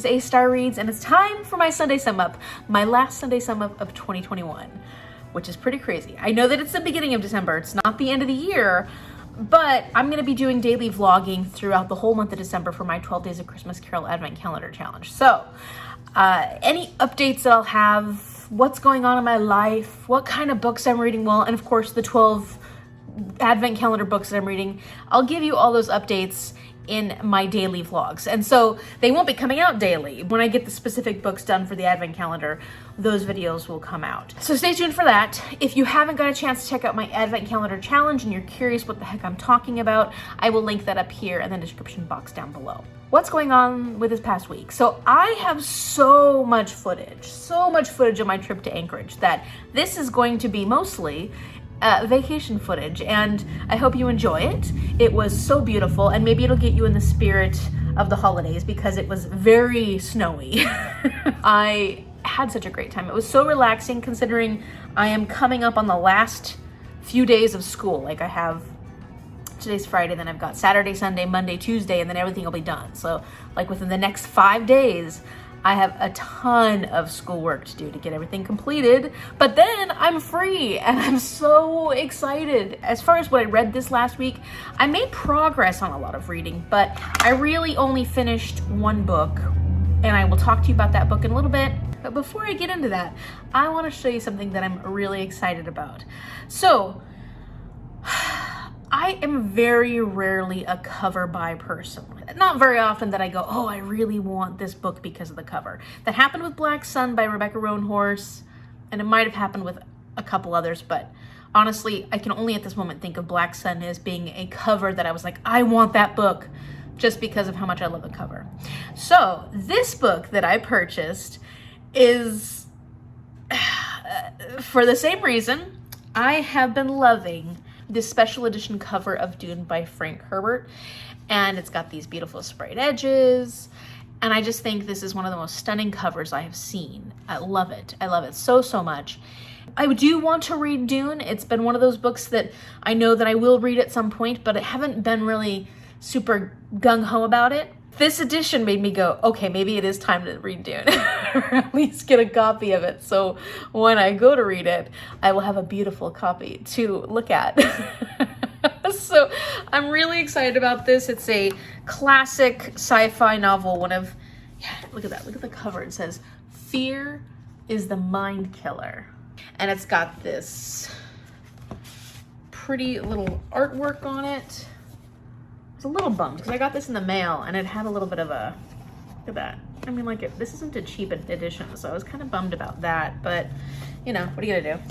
is A-Star Reads, and it's time for my Sunday Sum Up, my last Sunday Sum Up of 2021, which is pretty crazy. I know that it's the beginning of December, it's not the end of the year, but I'm going to be doing daily vlogging throughout the whole month of December for my 12 Days of Christmas Carol Advent Calendar Challenge. So, any updates that I'll have, what's going on in my life, what kind of books I'm reading well, and of course the 12 Advent Calendar books that I'm reading, I'll give you all those updates in my daily vlogs. And so they won't be coming out daily. When I get the specific books done for the Advent Calendar, those videos will come out. So stay tuned for that. If you haven't got a chance to check out my Advent Calendar Challenge and you're curious what the heck I'm talking about, I will link that up here in the description box down below. What's going on with this past week? So I have so much footage of my trip to Anchorage that this is going to be mostly vacation footage, and I hope you enjoy it. It was so beautiful, and maybe it'll get you in the spirit of the holidays because it was very snowy. I had such a great time. It was so relaxing considering I am coming up on the last few days of school. Like I have, today's Friday, then I've got Saturday, Sunday, Monday, Tuesday, and then everything will be done. So like within the next 5 days, I have a ton of schoolwork to do to get everything completed, but then I'm free and I'm so excited. As far as what I read this last week, I made progress on a lot of reading, but I really only finished one book, and I will talk to you about that book in a little bit. But before I get into that, I want to show you something that I'm really excited about. So, I am very rarely a cover buy person. Not very often that I go, oh, I really want this book because of the cover. That happened with Black Sun by Rebecca Roanhorse, and it might have happened with a couple others, but honestly, I can only at this moment think of Black Sun as being a cover that I was like, I want that book, just because of how much I love the cover. So this book that I purchased is, for the same reason, I have been loving this special edition cover of Dune by Frank Herbert, and it's got these beautiful sprayed edges, and I just think this is one of the most stunning covers I have seen. I love it so much. I do want to read Dune. It's been one of those books that I know that I will read at some point, but I haven't been really super gung-ho about it. This edition made me go, okay, maybe it is time to read Dune, or at least get a copy of it. So when I go to read it, I will have a beautiful copy to look at. So I'm really excited about this. It's a classic sci-fi novel. Look at that. Look at the cover. It says, "Fear is the mind killer." And it's got this pretty little artwork on it. A little bummed because I got this in the mail and it had a little bit of a, look at that. I mean, like, this isn't a cheap edition, so I was kind of bummed about that, but you know, what are you gonna do?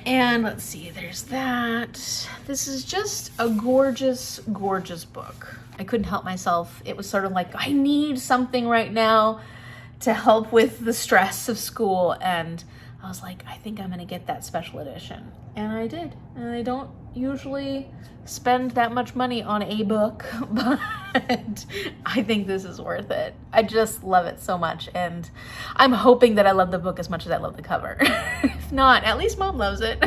And let's see, there's that. This is just a gorgeous, gorgeous book. I couldn't help myself. It was sort of like, I need something right now to help with the stress of school, and I was like, I think I'm gonna get that special edition. And I did. And I don't usually spend that much money on a book, but I think this is worth it. I just love it so much, and I'm hoping that I love the book as much as I love the cover. If not, at least Mom loves it.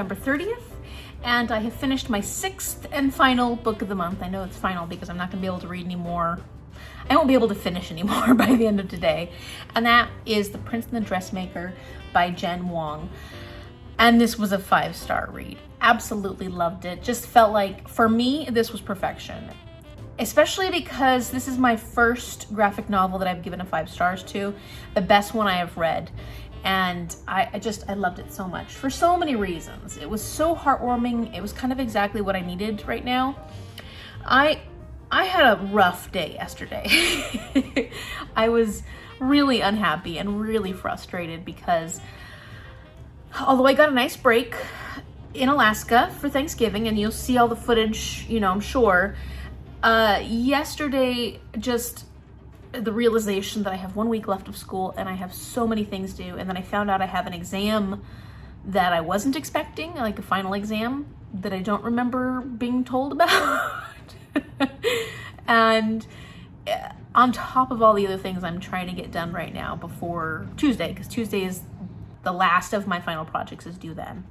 November 30th, and I have finished my 6th and final book of the month. I know it's final because I'm not going to be able to read anymore. I won't be able to finish anymore by the end of today. And that is The Prince and the Dressmaker by Wang. And this was a 5-star read. Absolutely loved it. Just felt like, for me, this was perfection. Especially because this is my first graphic novel that I've given a 5 stars to. The best one I have read. And I loved it so much for so many reasons. It was so heartwarming. It was kind of exactly what I needed right now. I had a rough day yesterday. I was really unhappy and really frustrated because although I got a nice break in Alaska for Thanksgiving, and you'll see all the footage, I'm sure, yesterday, just the realization that I have 1 week left of school and I have so many things due, and then I found out I have an exam that I wasn't expecting, like a final exam that I don't remember being told about. And on top of all the other things I'm trying to get done right now before Tuesday, because Tuesday is the last of my final projects is due then.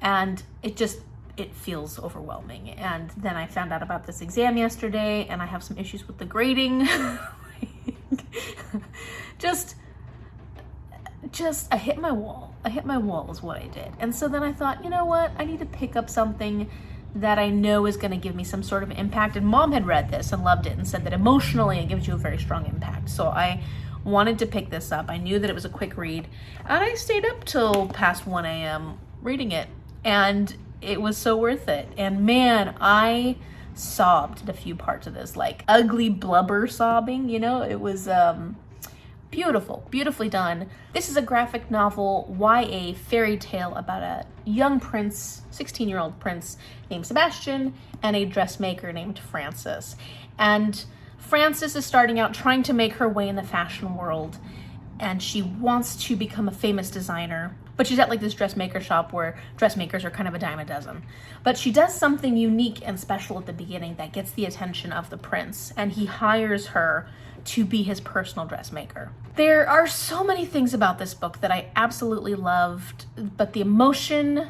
And it feels overwhelming. And then I found out about this exam yesterday, and I have some issues with the grading. just I hit my wall. I hit my wall is what I did. And so then I thought, you know what? I need to pick up something that I know is going to give me some sort of impact. And Mom had read this and loved it and said that emotionally it gives you a very strong impact. So I wanted to pick this up. I knew that it was a quick read, and I stayed up till past 1 a.m. reading it, and it was so worth it. And man, I sobbed at a few parts of this, like ugly blubber sobbing, it was beautiful, beautifully done. This is a graphic novel, YA fairy tale about a young prince, 16-year-old prince named Sebastian, and a dressmaker named Frances. And Frances is starting out trying to make her way in the fashion world, and she wants to become a famous designer. But she's at like this dressmaker shop where dressmakers are kind of a dime a dozen. But she does something unique and special at the beginning that gets the attention of the prince, and he hires her to be his personal dressmaker. There are so many things about this book that I absolutely loved, but the emotion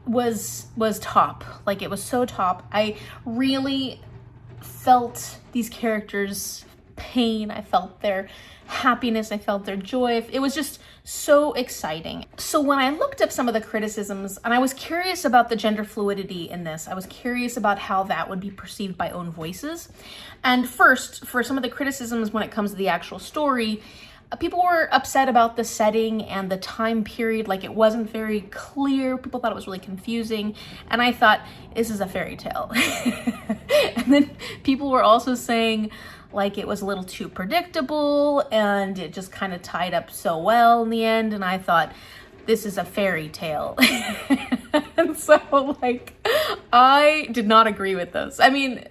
was top. Like, it was so top. I really felt these characters' pain. I felt their happiness. I felt their joy. It was just so exciting. So when I looked up some of the criticisms, and I was curious about the gender fluidity in this, I was curious about how that would be perceived by own voices. And first, for some of the criticisms when it comes to the actual story, people were upset about the setting and the time period. Like, it wasn't very clear. People thought it was really confusing. And I thought, this is a fairy tale. And then people were also saying, like, it was a little too predictable and it just kind of tied up so well in the end. And I thought, this is a fairy tale. And so, like, I did not agree with this. I mean,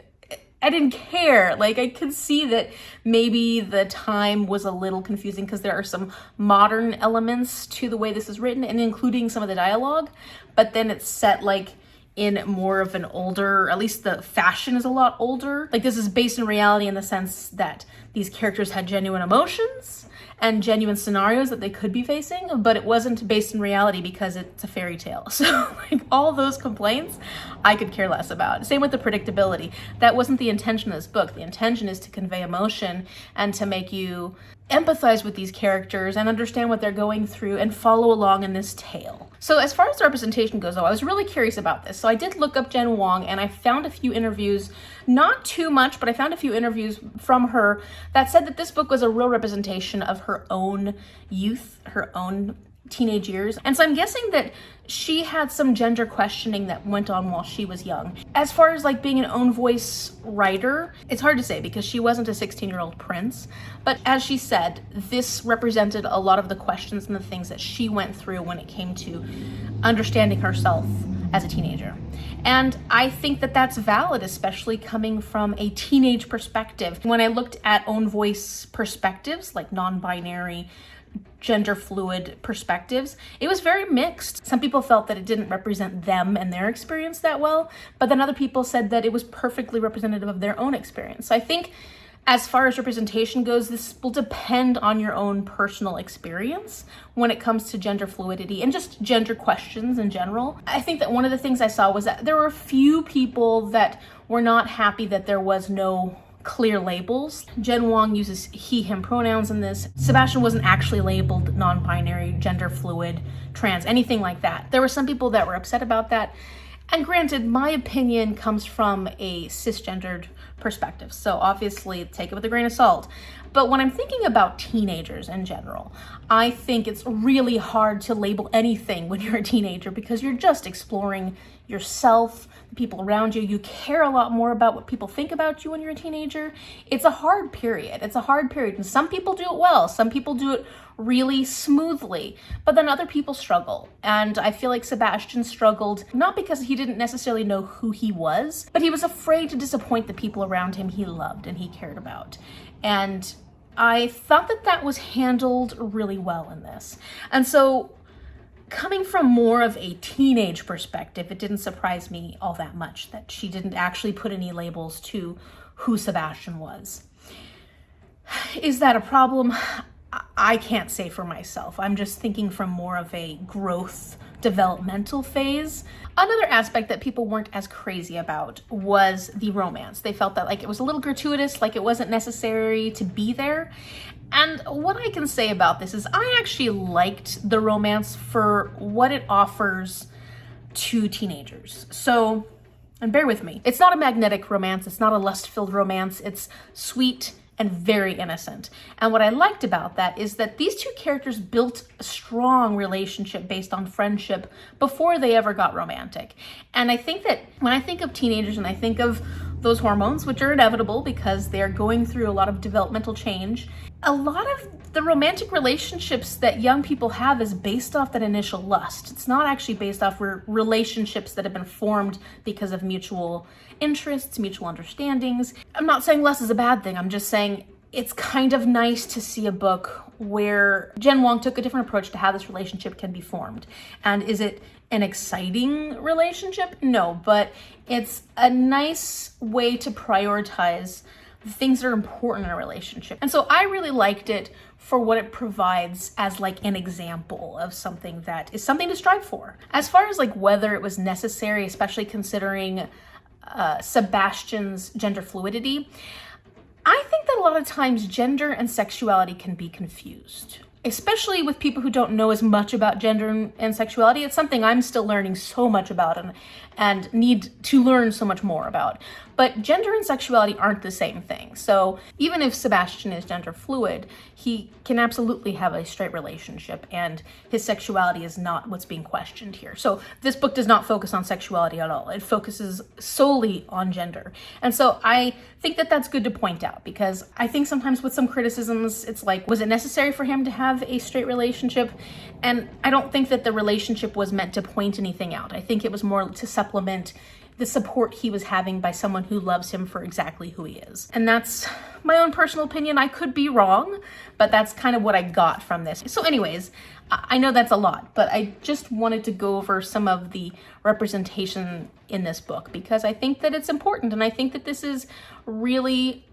I didn't care. Like, I could see that maybe the time was a little confusing because there are some modern elements to the way this is written, and including some of the dialogue, but then it's set like in more of an older, at least the fashion is a lot older. Like, this is based in reality in the sense that these characters had genuine emotions and genuine scenarios that they could be facing, but it wasn't based in reality because it's a fairy tale. So, like, all those complaints I could care less about. Same with the predictability. That wasn't the intention of this book. The intention is to convey emotion and to make you empathize with these characters and understand what they're going through and follow along in this tale. So as far as the representation goes, though, I was really curious about this. So I did look up Jen Wang, and I found a few interviews, not too much, but I found a few interviews from her that said that this book was a real representation of her own youth, her own teenage years. And so I'm guessing that she had some gender questioning that went on while she was young. As far as like being an own voice writer, it's hard to say because she wasn't a 16-year-old prince. But as she said, this represented a lot of the questions and the things that she went through when it came to understanding herself as a teenager. And I think that that's valid, especially coming from a teenage perspective. When I looked at own voice perspectives, like non-binary, gender fluid perspectives, it was very mixed. Some people felt that it didn't represent them and their experience that well, but then other people said that it was perfectly representative of their own experience. So I think As far as representation goes, this will depend on your own personal experience when it comes to gender fluidity and just gender questions in general. I think that one of the things I saw was that there were a few people that were not happy that there was no clear labels. Wang uses he, him pronouns in this. Sebastian wasn't actually labeled non-binary, gender fluid, trans, anything like that. There were some people that were upset about that. And granted, my opinion comes from a cisgendered perspective, so obviously take it with a grain of salt. But when I'm thinking about teenagers in general, I think it's really hard to label anything when you're a teenager because you're just exploring yourself, the people around you. You care a lot more about what people think about you when you're a teenager. It's a hard period. And some people do it well. Some people do it really smoothly, but then other people struggle. And I feel like Sebastian struggled not because he didn't necessarily know who he was, but he was afraid to disappoint the people around him he loved and he cared about. And I thought that that was handled really well in this. And so coming from more of a teenage perspective, it didn't surprise me all that much that she didn't actually put any labels to who Sebastian was. Is that a problem? I can't say for myself. I'm just thinking from more of a growth, developmental phase. Another aspect that people weren't as crazy about was the romance. They felt that like it was a little gratuitous, like it wasn't necessary to be there. And what I can say about this is I actually liked the romance for what it offers to teenagers. So, and bear with me, it's not a magnetic romance, it's not a lust-filled romance, it's sweet and very innocent. And what I liked about that is that these two characters built a strong relationship based on friendship before they ever got romantic. And I think that when I think of teenagers and I think of those hormones, which are inevitable because they're going through a lot of developmental change, a lot of the romantic relationships that young people have is based off that initial lust. It's not actually based off relationships that have been formed because of mutual interests, mutual understandings. I'm not saying lust is a bad thing. I'm just saying it's kind of nice to see a book where Wang took a different approach to how this relationship can be formed. And is it an exciting relationship? No, but it's a nice way to prioritize the things that are important in a relationship. And so I really liked it for what it provides as like an example of something that is something to strive for. As far as like whether it was necessary, especially considering Sebastian's gender fluidity, I think that a lot of times gender and sexuality can be confused, especially with people who don't know as much about gender and sexuality. It's something I'm still learning so much about and need to learn so much more about. But gender and sexuality aren't the same thing. So even if Sebastian is gender fluid, he can absolutely have a straight relationship and his sexuality is not what's being questioned here. So this book does not focus on sexuality at all. It focuses solely on gender. And so I think that that's good to point out because I think sometimes with some criticisms, it's like, was it necessary for him to have a straight relationship? And I don't think that the relationship was meant to point anything out. I think it was more to supplement the support he was having by someone who loves him for exactly who he is. And that's my own personal opinion. I could be wrong, but that's kind of what I got from this. So anyways, I know that's a lot, but I just wanted to go over some of the representation in this book because I think that it's important and I think that this is really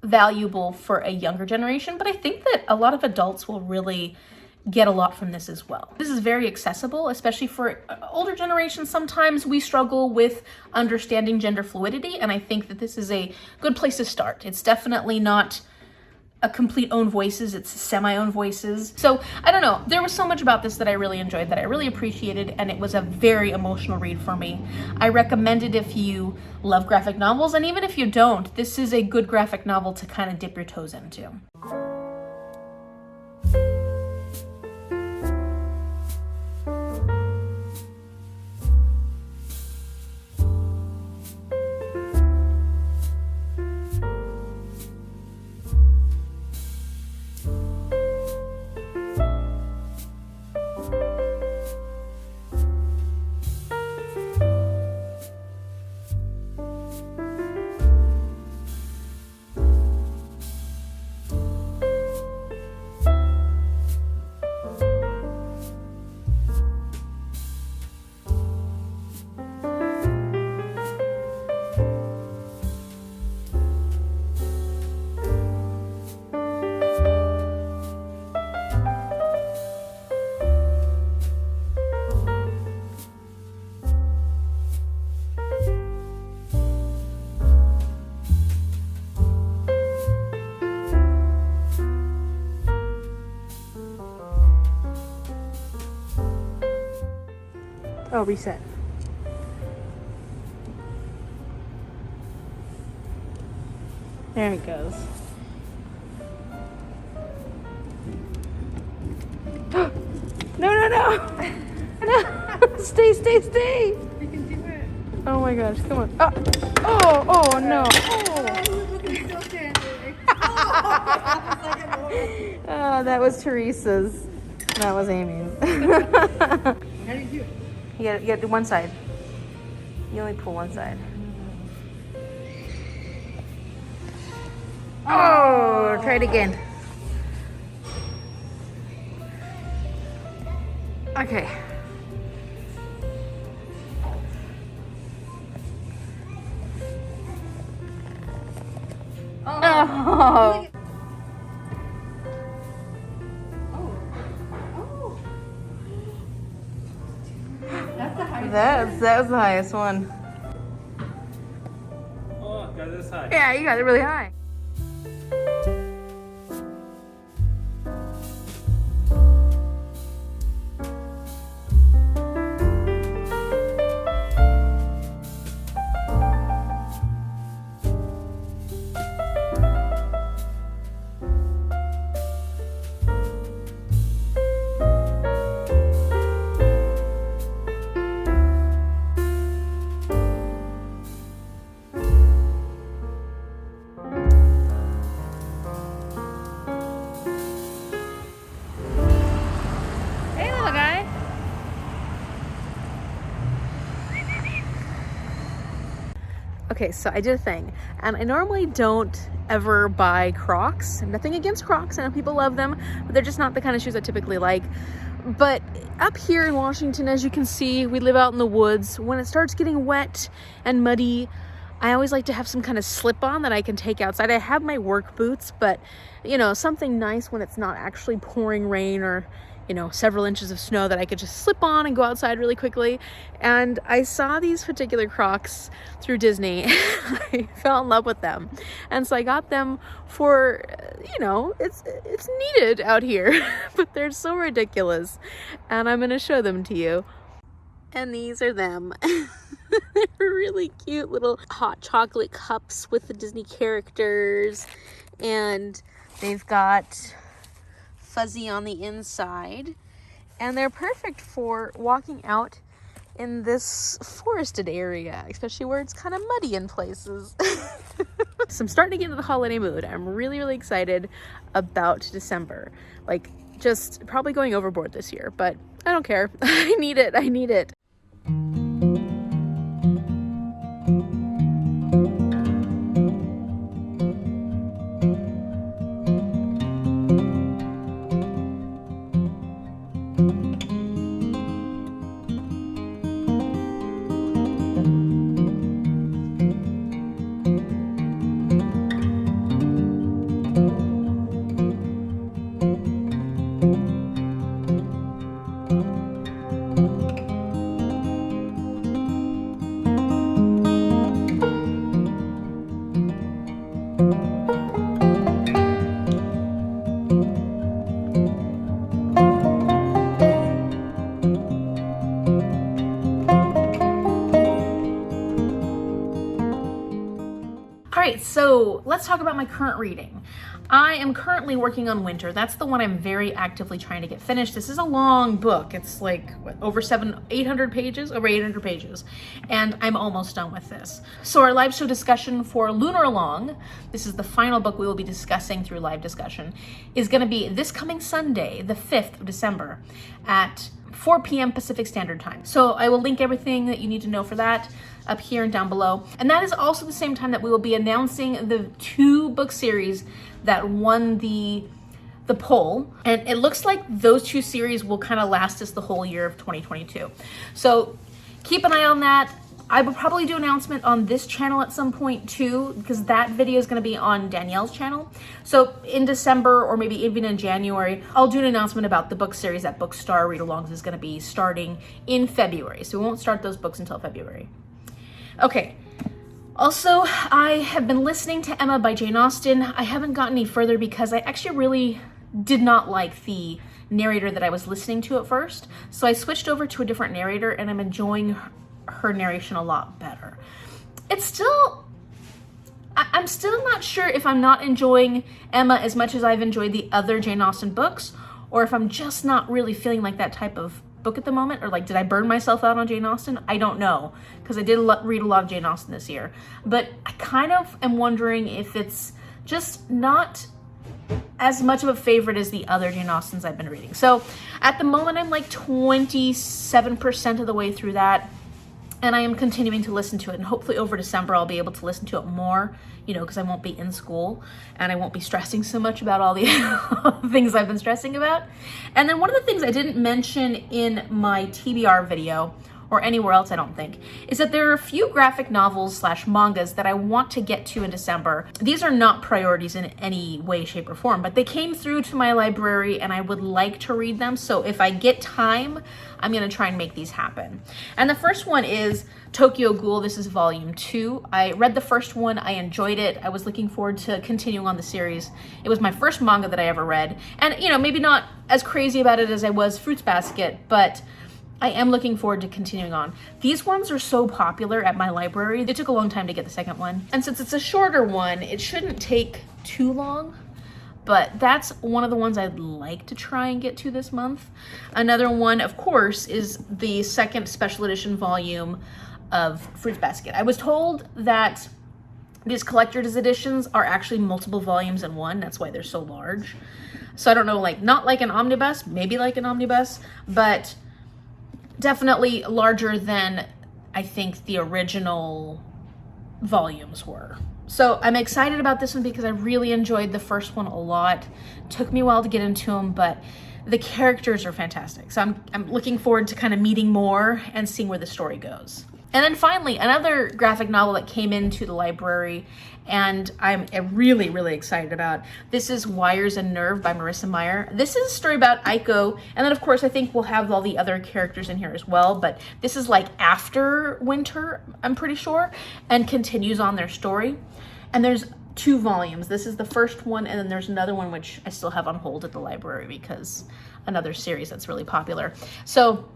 valuable for a younger generation, but I think that a lot of adults will really get a lot from this as well. This is very accessible, especially for older generations. Sometimes we struggle with understanding gender fluidity, and I think that this is a good place to start. It's definitely not a complete own voices, it's semi-own voices. So I don't know, there was so much about this that I really enjoyed, that I really appreciated, and it was a very emotional read for me. I recommend it if you love graphic novels, and even if you don't, this is a good graphic novel to kind of dip your toes into. Oh, reset. There it goes. No. No. Stay. You can do it. Oh my gosh, come on. Oh no. Oh, that was Teresa's. That was Amy's. How do you do it? You gotta do one side. You only pull one side. Oh, try it again. Okay. Oh. That's the highest. That was the highest one. Oh, got this high. Yeah, you got it really high. Hey, little guy. Okay, so I did a thing, and I normally don't ever buy Crocs. Nothing against Crocs, I know people love them, but they're just not the kind of shoes I typically like. But up here in Washington, as you can see, we live out in the woods. When it starts getting wet and muddy, I always like to have some kind of slip-on that I can take outside. I have my work boots, but you know, something nice when it's not actually pouring rain or, you know, several inches of snow that I could just slip on and go outside really quickly. And I saw these particular Crocs through Disney. I fell in love with them. And so I got them for, you know, it's needed out here, but they're so ridiculous. And I'm going to show them to you. And these are them. They're really cute little hot chocolate cups with the Disney characters. And they've got fuzzy on the inside, and they're perfect for walking out in this forested area, especially where it's kind of muddy in places. So I'm starting to get into the holiday mood. I'm really excited about December. Like, just probably going overboard this year, but I don't care. I need it. Alright, so let's talk about my current reading. I am currently working on Winter. That's the one I'm very actively trying to get finished. This is a long book. It's like over 800 pages, and I'm almost done with this. So our live show discussion for Lunaralong, this is the final book we will be discussing through live discussion, is going to be this coming Sunday, the 5th of December at 4 p.m. Pacific Standard Time. So I will link everything that you need to know for that up here and down below. And that is also the same time that we will be announcing the 2 book series that won the poll. And it looks like those 2 series will kind of last us the whole year of 2022. So keep an eye on that. I will probably do an announcement on this channel at some point too, because that video is going to be on Danielle's channel. So in December, or maybe even in January, I'll do an announcement about the book series that Bookstar Read-Alongs is going to be starting in February. So we won't start those books until February. Okay. Also, I have been listening to Emma by Jane Austen. I haven't gotten any further because I actually really did not like the narrator that I was listening to at first. So I switched over to a different narrator and I'm enjoying her narration a lot better. It's still, I'm still not sure if I'm not enjoying Emma as much as I've enjoyed the other Jane Austen books, or if I'm just not really feeling like that type of book at the moment, or like, did I burn myself out on Jane Austen? I don't know, because I did read a lot of Jane Austen this year, but I kind of am wondering if it's just not as much of a favorite as the other Jane Austens I've been reading. So at the moment, I'm like 27% of the way through that, and I am continuing to listen to it, and hopefully over December I'll be able to listen to it more, you know, because I won't be in school and I won't be stressing so much about all the things I've been stressing about. And then one of the things I didn't mention in my TBR video, or anywhere else I don't think, is that there are a few graphic novels / mangas that I want to get to in December. These are not priorities in any way, shape, or form, but they came through to my library and I would like to read them. So if I get time, I'm gonna try and make these happen. And the first one is Tokyo Ghoul. This is volume 2. I read the first one, I enjoyed it. I was looking forward to continuing on the series. It was my first manga that I ever read. And you know, maybe not as crazy about it as I was Fruits Basket, but I am looking forward to continuing on. These ones are so popular at my library. They took a long time to get the second one. And since it's a shorter one, it shouldn't take too long, but that's one of the ones I'd like to try and get to this month. Another one, of course, is the second special edition volume of Fruits Basket. I was told that these collector's editions are actually multiple volumes in one. That's why they're so large. So I don't know, like, not like an omnibus, maybe like an omnibus, but definitely larger than I think the original volumes were. So I'm excited about this one because I really enjoyed the first one a lot. Took me a while to get into them, but the characters are fantastic. So I'm looking forward to kind of meeting more and seeing where the story goes. And then finally, another graphic novel that came into the library and I'm really, really excited about. This is Wires and Nerve by Marissa Meyer. This is a story about Aiko, and then of course I think we'll have all the other characters in here as well, but this is like after winter, I'm pretty sure, and continues on their story. And there's 2 volumes. This is the first one, and then there's another one which I still have on hold at the library because another series that's really popular. So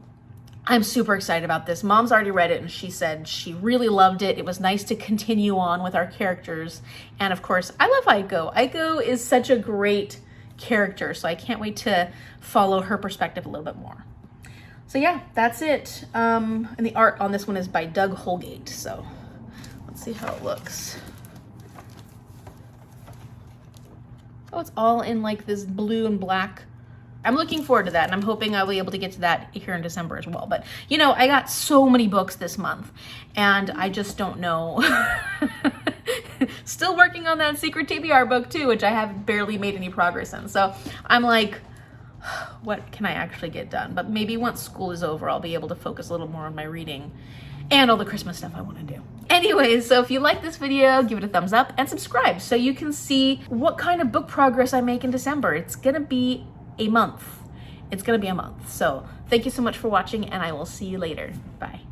I'm super excited about this. Mom's already read it and she said she really loved it. It was nice to continue on with our characters. And of course, I love Aiko. Aiko is such a great character, so I can't wait to follow her perspective a little bit more. So yeah, that's it. And the art on this one is by Doug Holgate. So let's see how it looks. Oh, it's all in like this blue and black. I'm looking forward to that, and I'm hoping I'll be able to get to that here in December as well. But, you know, I got so many books this month, and I just don't know. Still working on that secret TBR book, too, which I have barely made any progress in. So I'm like, what can I actually get done? But maybe once school is over, I'll be able to focus a little more on my reading and all the Christmas stuff I want to do. Anyways, so if you like this video, give it a thumbs up and subscribe so you can see what kind of book progress I make in December. It's going to be a month. It's gonna be a month. So thank you so much for watching, and I will see you later. Bye.